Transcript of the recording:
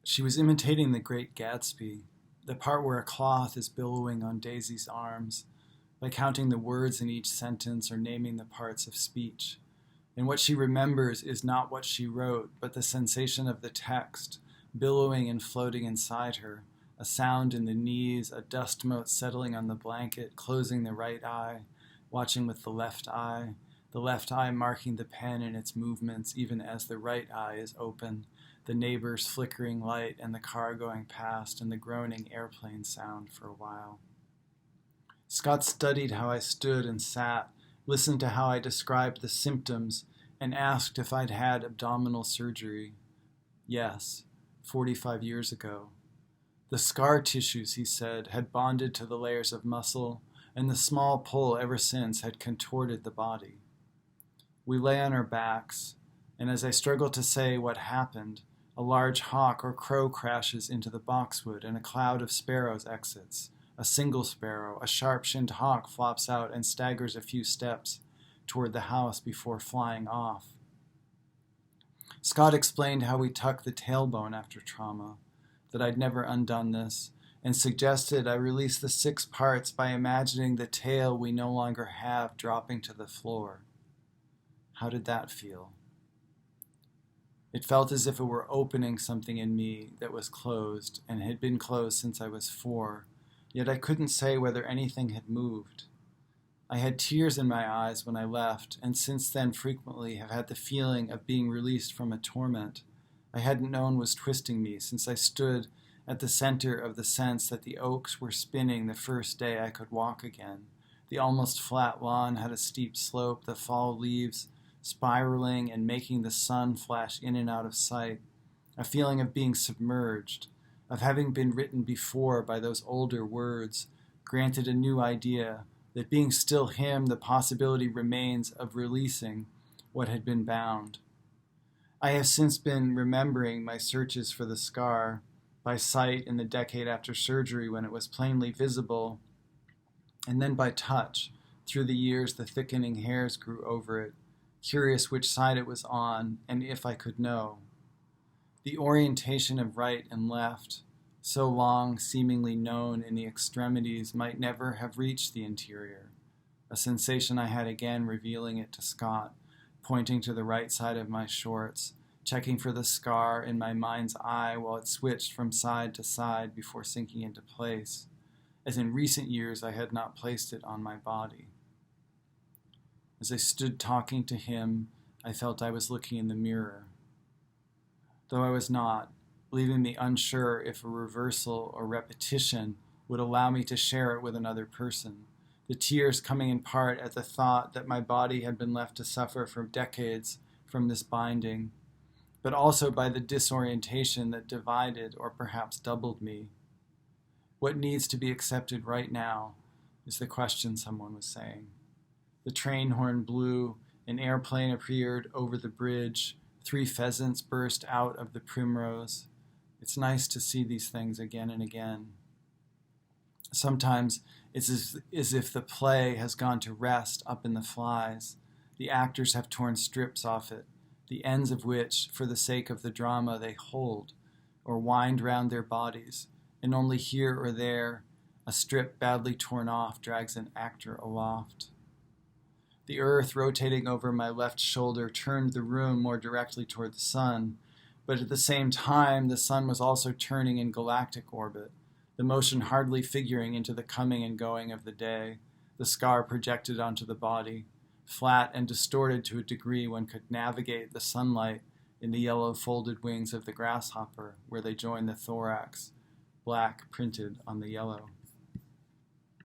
She was imitating the Great Gatsby, the part where a cloth is billowing on Daisy's arms, by counting the words in each sentence or naming the parts of speech. And what she remembers is not what she wrote, but the sensation of the text, billowing and floating inside her, a sound in the knees, a dust mote settling on the blanket, closing the right eye, watching with the left eye marking the pen in its movements even as the right eye is open, the neighbor's flickering light and the car going past and the groaning airplane sound for a while. Scott studied how I stood and sat, listened to how I described the symptoms, and asked if I'd had abdominal surgery. Yes, 45 years ago. The scar tissues, he said, had bonded to the layers of muscle, and the small pull ever since had contorted the body. We lay on our backs, and as I struggle to say what happened, a large hawk or crow crashes into the boxwood and a cloud of sparrows exits. A single sparrow, a sharp-shinned hawk, flops out and staggers a few steps toward the house before flying off. Scott explained how we tuck the tailbone after trauma, that I'd never undone this, and suggested I release the 6 parts by imagining the tail we no longer have dropping to the floor. How did that feel? It felt as if it were opening something in me that was closed and had been closed since I was 4, yet I couldn't say whether anything had moved. I had tears in my eyes when I left, and since then frequently have had the feeling of being released from a torment I hadn't known was twisting me since I stood at the center of the sense that the oaks were spinning the first day I could walk again. The almost flat lawn had a steep slope, the fall leaves spiraling and making the sun flash in and out of sight, a feeling of being submerged, of having been written before by those older words, granted a new idea, that being still him, the possibility remains of releasing what had been bound. I have since been remembering my searches for the scar, by sight in the decade after surgery when it was plainly visible, and then by touch, through the years the thickening hairs grew over it, curious which side it was on, and if I could know. The orientation of right and left, so long seemingly known in the extremities, might never have reached the interior, a sensation I had again revealing it to Scott, pointing to the right side of my shorts, checking for the scar in my mind's eye while it switched from side to side before sinking into place, as in recent years I had not placed it on my body. As I stood talking to him, I felt I was looking in the mirror, though I was not, leaving me unsure if a reversal or repetition would allow me to share it with another person, the tears coming in part at the thought that my body had been left to suffer for decades from this binding, but also by the disorientation that divided or perhaps doubled me. What needs to be accepted right now is the question someone was saying. The train horn blew, an airplane appeared over the bridge, 3 pheasants burst out of the primrose. It's nice to see these things again and again. Sometimes it's as if the play has gone to rest up in the flies. The actors have torn strips off it, the ends of which, for the sake of the drama, they hold, or wind round their bodies, and only here or there, a strip badly torn off drags an actor aloft. The earth rotating over my left shoulder turned the room more directly toward the sun, but at the same time the sun was also turning in galactic orbit, the motion hardly figuring into the coming and going of the day, the scar projected onto the body, flat and distorted to a degree one could navigate the sunlight in the yellow folded wings of the grasshopper where they join the thorax, black printed on the yellow.